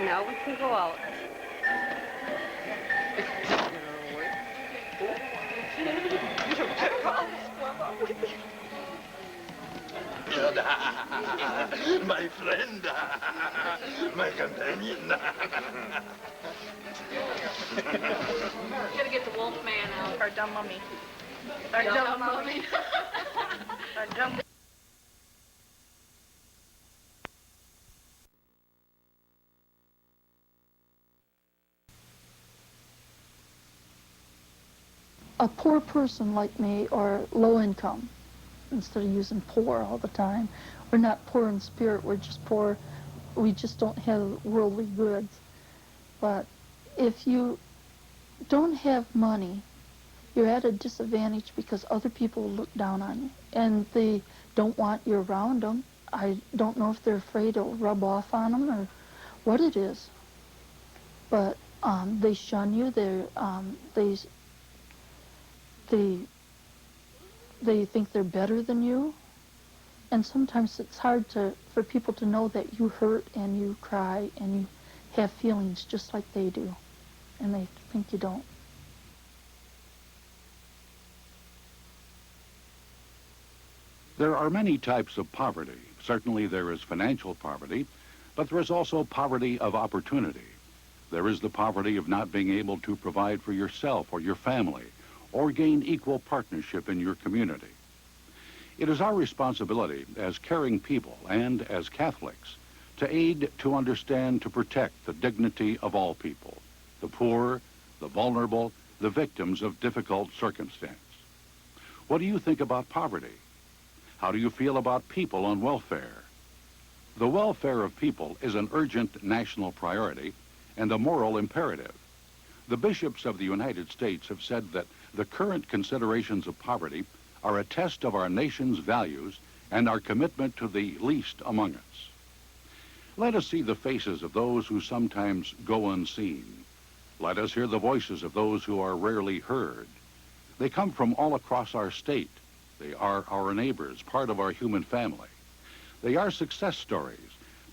Now we can go out. My friend, my companion. Gotta get the wolf man out. Our dumb mummy. Our dumb mummy. Our dumb... A poor person like me, or low income, instead of using poor all the time, we're not poor in spirit, we're just poor, we just don't have worldly goods. But if you don't have money, you're at a disadvantage because other people look down on you, and they don't want you around them. I don't know if they're afraid it'll rub off on them or what it is, but they shun you, they think they're better than you, and sometimes it's hard for people to know that you hurt and you cry and you have feelings just like they do, and they think you don't. There are many types of poverty. Certainly there is financial poverty, but there is also poverty of opportunity. There is the poverty of not being able to provide for yourself or your family, or gain equal partnership in your community. It is our responsibility as caring people and as Catholics to aid, to understand, to protect the dignity of all people, the poor, the vulnerable, the victims of difficult circumstance. What do you think about poverty? How do you feel about people on welfare? The welfare of people is an urgent national priority and a moral imperative. The bishops of the United States have said that the current considerations of poverty are a test of our nation's values and our commitment to the least among us. Let us see the faces of those who sometimes go unseen. Let us hear the voices of those who are rarely heard. They come from all across our state. They are our neighbors, part of our human family. They are success stories,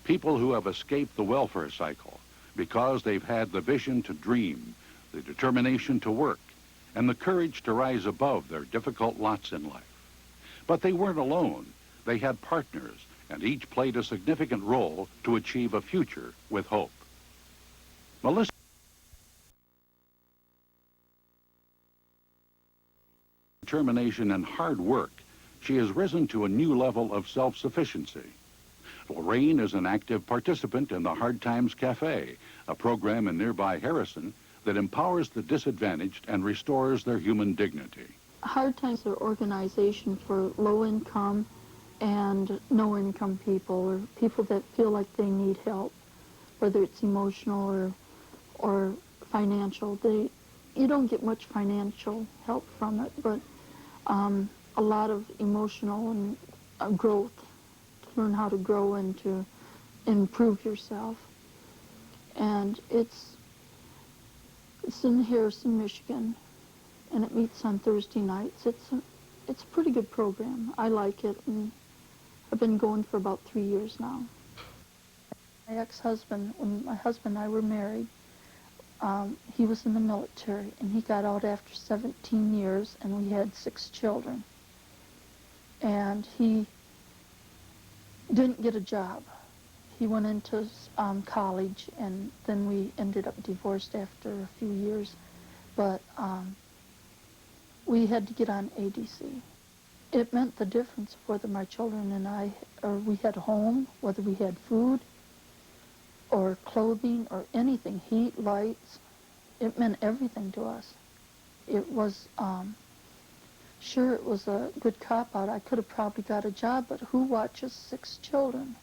people who have escaped the welfare cycle because they've had the vision to dream, the determination to work, and the courage to rise above their difficult lots in life. But they weren't alone. They had partners, and each played a significant role to achieve a future with hope. Melissa determination and hard work, she has risen to a new level of self-sufficiency. Lorraine is an active participant in the Hard Times Cafe, a program in nearby Harrison that empowers the disadvantaged and restores their human dignity. Hard Times are an organization for low-income and no-income people, or people that feel like they need help, whether it's emotional or financial. You don't get much financial help from it, but a lot of emotional and growth, to learn how to grow and to improve yourself. And it's in Harrison, Michigan, and it meets on Thursday nights. It's a pretty good program. I like it, and I've been going for about 3 years now. My ex-husband, when my husband and I were married, he was in the military, and he got out after 17 years, and we had 6 children. And he didn't get a job. He went into college, and then we ended up divorced after a few years. But we had to get on ADC. It meant the difference whether my children and I, or we had a home, whether we had food, or clothing, or anything, heat, lights. It meant everything to us. It was, sure, it was a good cop-out. I could have probably got a job, but who watches 6 children?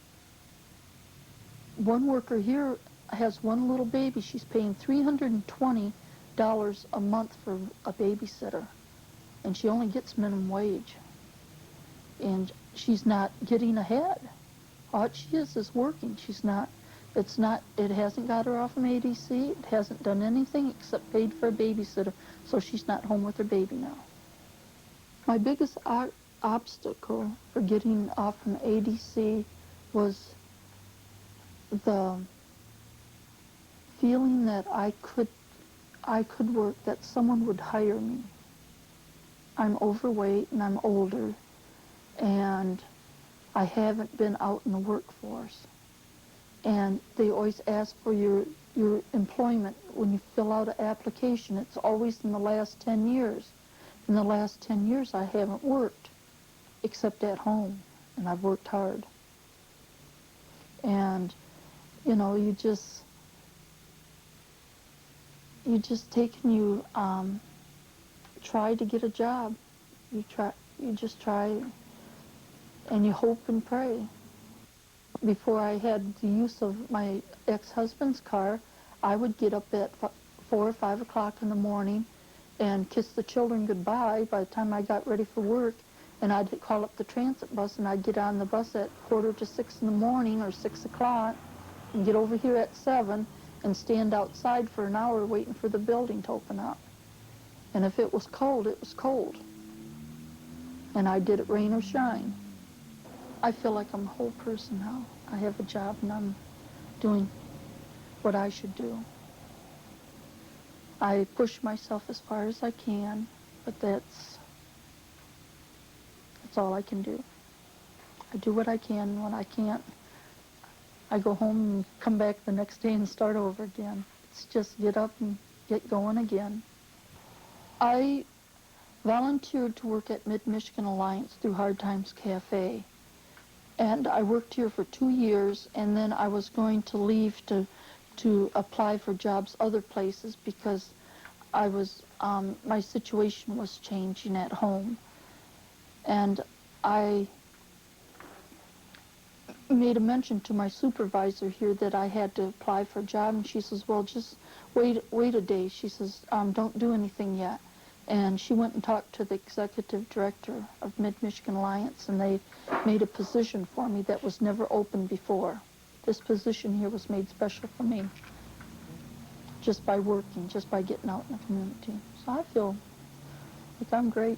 One worker here has one little baby. She's paying $320 a month for a babysitter, and she only gets minimum wage. And she's not getting ahead. All she is working. She's not, it hasn't got her off from ADC. It hasn't done anything except paid for a babysitter, so she's not home with her baby now. My biggest obstacle for getting off from ADC was feeling that I could work, that someone would hire me. I'm overweight and I'm older, and I haven't been out in the workforce. And they always ask for your employment. When you fill out an application, it's always in the last 10 years. In the last 10 years, I haven't worked, except at home, and I've worked hard. And, you know, you just take and you try to get a job. You just try, and you hope and pray. Before I had the use of my ex-husband's car, I would get up at 4 or 5 o'clock in the morning and kiss the children goodbye by the time I got ready for work, and I'd call up the transit bus, and I'd get on the bus at 5:45 in the morning or 6 o'clock and get over here at 7 and stand outside for an hour waiting for the building to open up. And if it was cold, it was cold. And I did it rain or shine. I feel like I'm a whole person now. I have a job and I'm doing what I should do. I push myself as far as I can, but that's all I can do. I do what I can. When I can't, I go home and come back the next day and start over again. It's just get up and get going again. I volunteered to work at Mid-Michigan Alliance through Hard Times Cafe. And I worked here for 2 years, and then I was going to leave to apply for jobs other places because I was, my situation was changing at home. And I made a mention to my supervisor here that I had to apply for a job, and she says, well, just wait a day. She says, don't do anything yet. And she went and talked to the executive director of Mid-Michigan Alliance, and they made a position for me that was never open before. This position here was made special for me, just by working, just by getting out in the community. So I feel like I'm great.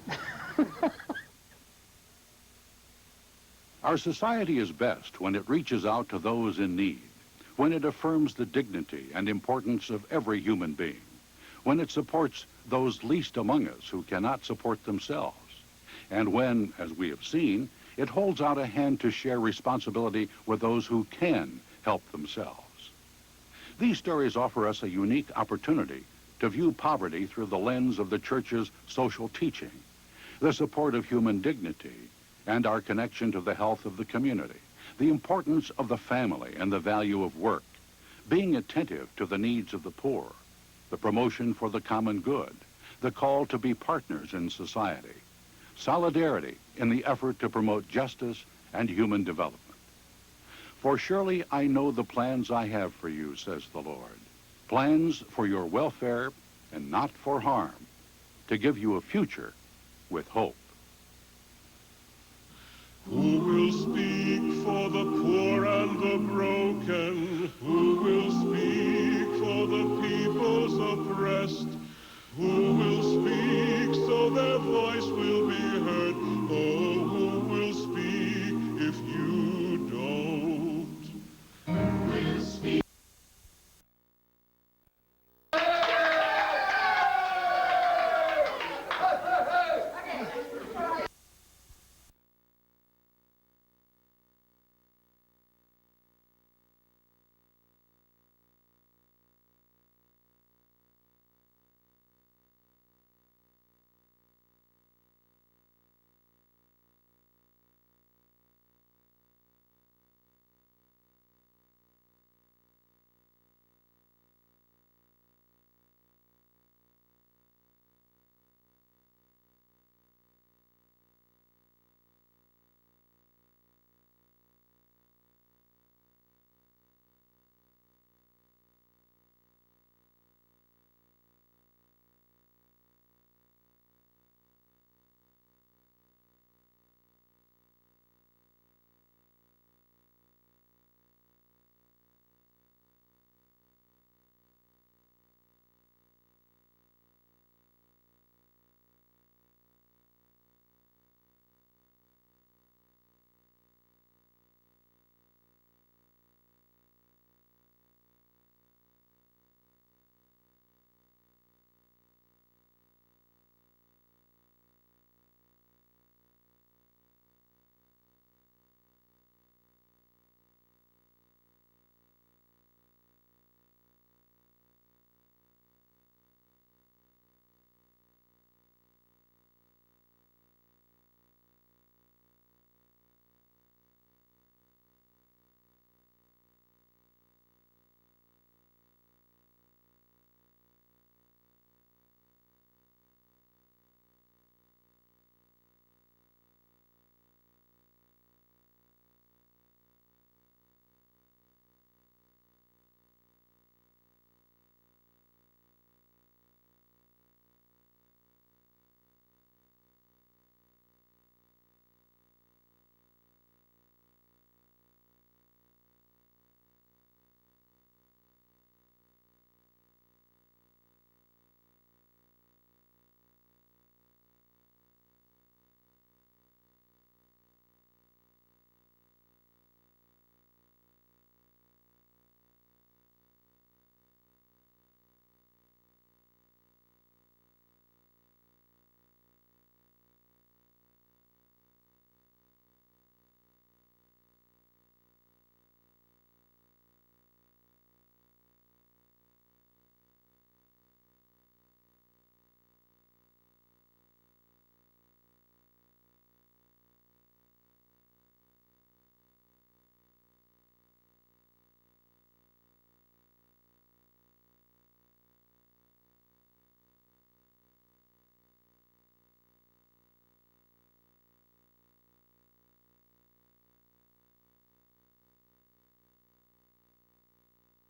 Our society is best when it reaches out to those in need, when it affirms the dignity and importance of every human being, when it supports those least among us who cannot support themselves, and when, as we have seen, it holds out a hand to share responsibility with those who can help themselves. These stories offer us a unique opportunity to view poverty through the lens of the Church's social teaching, the support of human dignity, and our connection to the health of the community, the importance of the family and the value of work, being attentive to the needs of the poor, the promotion for the common good, the call to be partners in society, solidarity in the effort to promote justice and human development. For surely I know the plans I have for you, says the Lord, plans for your welfare and not for harm, to give you a future with hope. Who will speak for the poor and the broken? Who